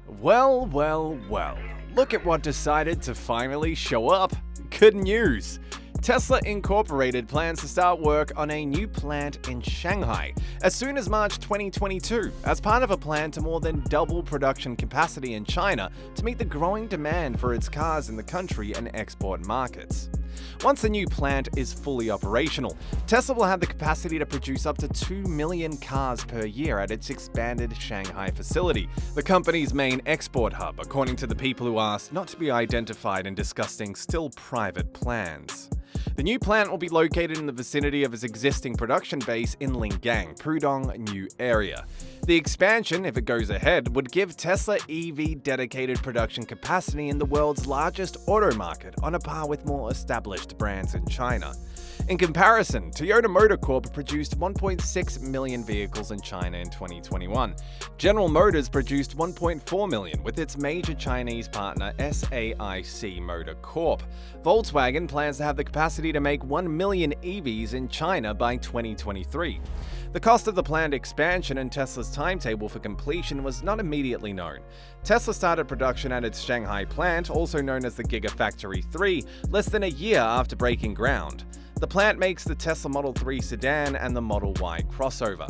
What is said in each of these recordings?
Well, well, well. Look at what decided to finally show up. Good news. Tesla Incorporated plans to start work on a new plant in Shanghai as soon as March 2022, as part of a plan to more than double production capacity in China to meet the growing demand for its cars in the country and export markets. Once the new plant is fully operational, Tesla will have the capacity to produce up to 2 million cars per year at its expanded Shanghai facility, the company's main export hub, according to the people who asked not to be identified in discussing still private plans. The new plant will be located in the vicinity of its existing production base in Lingang, Pudong New Area. The expansion, if it goes ahead, would give Tesla EV dedicated production capacity in the world's largest auto market, on a par with more established brands in China. In comparison, Toyota Motor Corp produced 1.6 million vehicles in China in 2021. General Motors produced 1.4 million with its major Chinese partner SAIC Motor Corp. Volkswagen plans to have the capacity to make 1 million EVs in China by 2023. The cost of the planned expansion and Tesla's timetable for completion was not immediately known. Tesla started production at its Shanghai plant, also known as the Gigafactory 3, less than a year after breaking ground. The plant makes the Tesla Model 3 sedan and the Model Y crossover.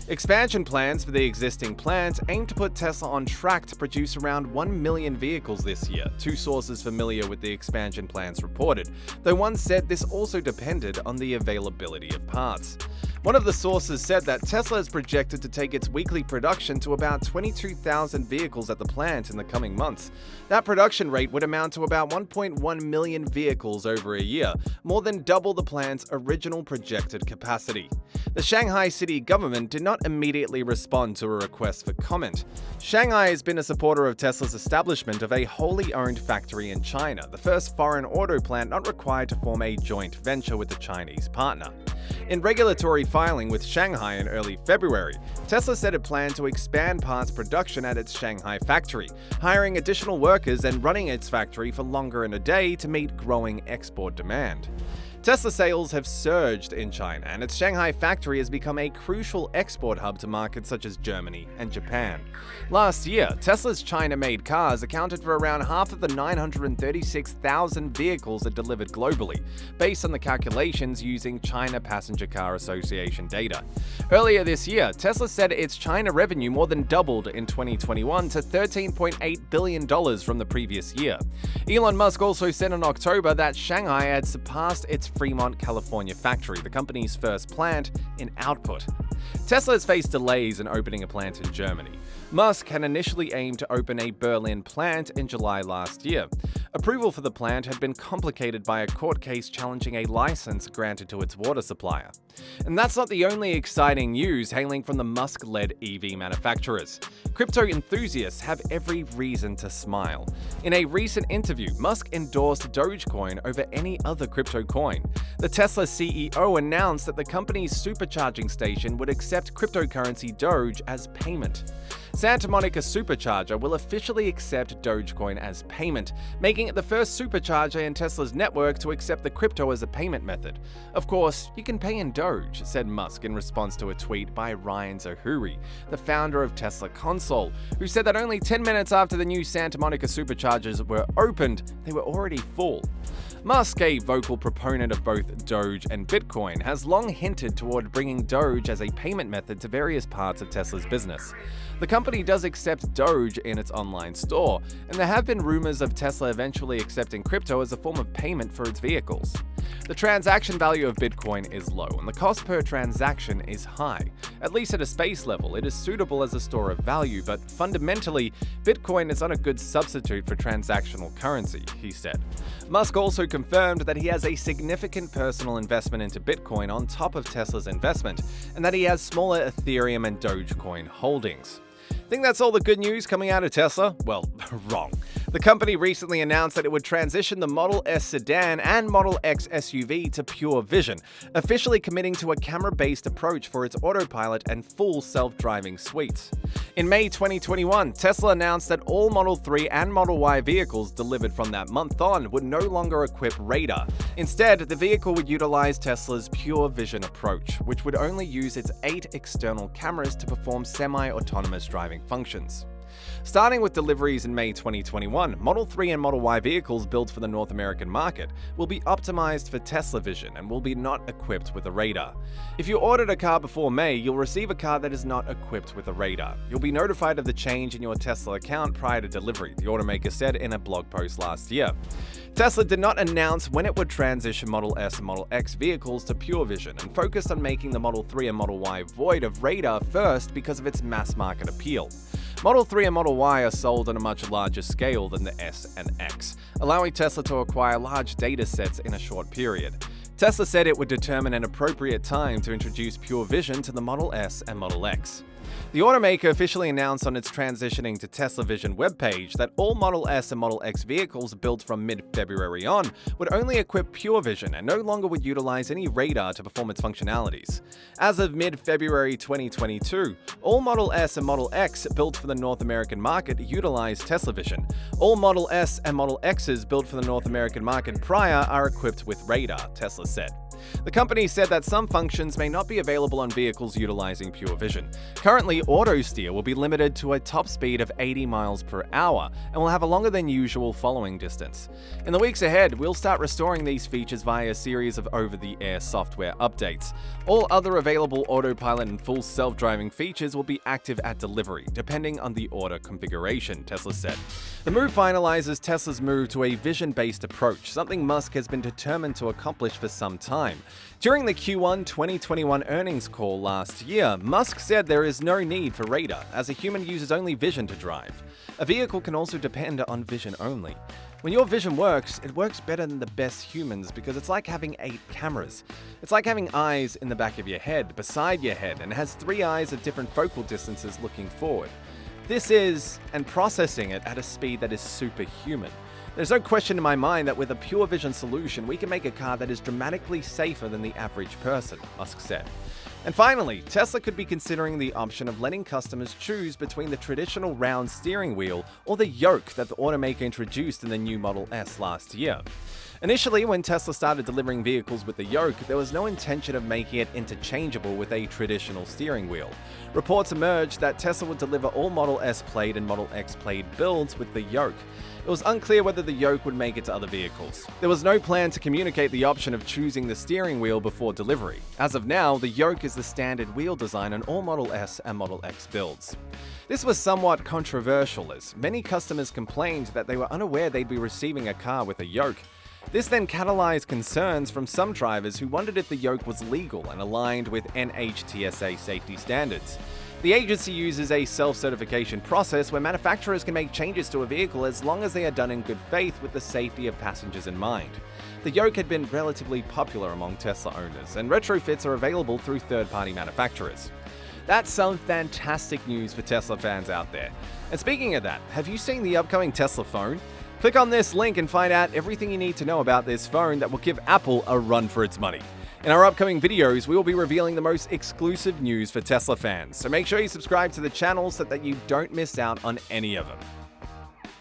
Expansion plans for the existing plant aim to put Tesla on track to produce around 1 million vehicles this year, two sources familiar with the expansion plans reported, though one said this also depended on the availability of parts. One of the sources said that Tesla is projected to take its weekly production to about 22,000 vehicles at the plant in the coming months. That production rate would amount to about 1.1 million vehicles over a year, more than double the plant's original projected capacity. The Shanghai city government did not immediately respond to a request for comment. Shanghai has been a supporter of Tesla's establishment of a wholly owned factory in China, the first foreign auto plant not required to form a joint venture with a Chinese partner. In regulatory filing with Shanghai in early February, Tesla said it planned to expand parts production at its Shanghai factory, hiring additional workers and running its factory for longer in a day to meet growing export demand. Tesla sales have surged in China, and its Shanghai factory has become a crucial export hub to markets such as Germany and Japan. Last year, Tesla's China-made cars accounted for around half of the 936,000 vehicles it delivered globally, based on the calculations using China Passenger Car Association data. Earlier this year, Tesla said its China revenue more than doubled in 2021 to $13.8 billion from the previous year. Elon Musk also said in October that Shanghai had surpassed its Fremont, California factory, the company's first plant, in output. Tesla has faced delays in opening a plant in Germany. Musk had initially aimed to open a Berlin plant in July last year. Approval for the plant had been complicated by a court case challenging a license granted to its water supplier. And that's not the only exciting news hailing from the Musk-led EV manufacturers. Crypto enthusiasts have every reason to smile. In a recent interview, Musk endorsed Dogecoin over any other crypto coin. The Tesla CEO announced that the company's supercharging station would accept cryptocurrency Doge as payment. Santa Monica Supercharger will officially accept Dogecoin as payment, making it the first supercharger in Tesla's network to accept the crypto as a payment method. Of course, you can pay in Doge, said Musk in response to a tweet by Ryan Zohuri, the founder of Tesla Console, who said that only 10 minutes after the new Santa Monica Superchargers were opened, they were already full. Musk, a vocal proponent of both Doge and Bitcoin, has long hinted toward bringing Doge as a payment method to various parts of Tesla's business. The company does accept Doge in its online store, and there have been rumors of Tesla eventually accepting crypto as a form of payment for its vehicles. The transaction value of Bitcoin is low, and the cost per transaction is high. At least at a space level, it is suitable as a store of value, but fundamentally, Bitcoin is not a good substitute for transactional currency, he said. Musk also confirmed that he has a significant personal investment into Bitcoin on top of Tesla's investment, and that he has smaller Ethereum and Dogecoin holdings. Think that's all the good news coming out of Tesla? Well, wrong. The company recently announced that it would transition the Model S sedan and Model X SUV to pure vision, officially committing to a camera-based approach for its autopilot and full self-driving suites. In May 2021, Tesla announced that all Model 3 and Model Y vehicles delivered from that month on would no longer equip radar. Instead, the vehicle would utilize Tesla's pure vision approach, which would only use its 8 external cameras to perform semi-autonomous driving functions. Starting with deliveries in May 2021, Model 3 and Model Y vehicles built for the North American market will be optimized for Tesla vision and will be not equipped with a radar. If you ordered a car before May, you'll receive a car that is not equipped with a radar. You'll be notified of the change in your Tesla account prior to delivery, the automaker said in a blog post last year. Tesla did not announce when it would transition Model S and Model X vehicles to pure vision and focused on making the Model 3 and Model Y void of radar first because of its mass market appeal. Model 3 and Model Y are sold on a much larger scale than the S and X, allowing Tesla to acquire large data sets in a short period. Tesla said it would determine an appropriate time to introduce pure vision to the Model S and Model X. The automaker officially announced on its transitioning to Tesla Vision webpage that all Model S and Model X vehicles built from mid-February on would only equip pure vision and no longer would utilize any radar to perform its functionalities. As of mid-February 2022, all Model S and Model X built for the North American market utilize Tesla Vision. All Model S and Model X's built for the North American market prior are equipped with radar, Tesla said. The company said that some functions may not be available on vehicles utilizing pure vision. Currently, auto steer will be limited to a top speed of 80 miles per hour and will have a longer than usual following distance. In the weeks ahead, we'll start restoring these features via a series of over-the-air software updates. All other available autopilot and full self-driving features will be active at delivery, depending on the order configuration, Tesla said. The move finalizes Tesla's move to a vision-based approach, something Musk has been determined to accomplish for some time. During the Q1 2021 earnings call last year, Musk said there is no need for radar, as a human uses only vision to drive. A vehicle can also depend on vision only. When your vision works, it works better than the best humans because it's like having 8 cameras. It's like having eyes in the back of your head, beside your head, and it has 3 eyes at different focal distances looking forward. This is, and processing it at a speed that is superhuman. There's no question in my mind that with a pure vision solution, we can make a car that is dramatically safer than the average person, Musk said. And finally, Tesla could be considering the option of letting customers choose between the traditional round steering wheel or the yoke that the automaker introduced in the new Model S last year. Initially, when Tesla started delivering vehicles with the yoke, there was no intention of making it interchangeable with a traditional steering wheel. Reports emerged that Tesla would deliver all Model S Plaid and Model X Plaid builds with the yoke. It was unclear whether the yoke would make it to other vehicles. There was no plan to communicate the option of choosing the steering wheel before delivery. As of now, the yoke is the standard wheel design on all Model S and Model X builds. This was somewhat controversial, as many customers complained that they were unaware they'd be receiving a car with a yoke. This then catalyzed concerns from some drivers who wondered if the yoke was legal and aligned with NHTSA safety standards. The agency uses a self-certification process where manufacturers can make changes to a vehicle as long as they are done in good faith with the safety of passengers in mind. The yoke had been relatively popular among Tesla owners, and retrofits are available through third-party manufacturers. That's some fantastic news for Tesla fans out there. And speaking of that, have you seen the upcoming Tesla phone? Click on this link and find out everything you need to know about this phone that will give Apple a run for its money. In our upcoming videos, we will be revealing the most exclusive news for Tesla fans, so make sure you subscribe to the channel so that you don't miss out on any of them.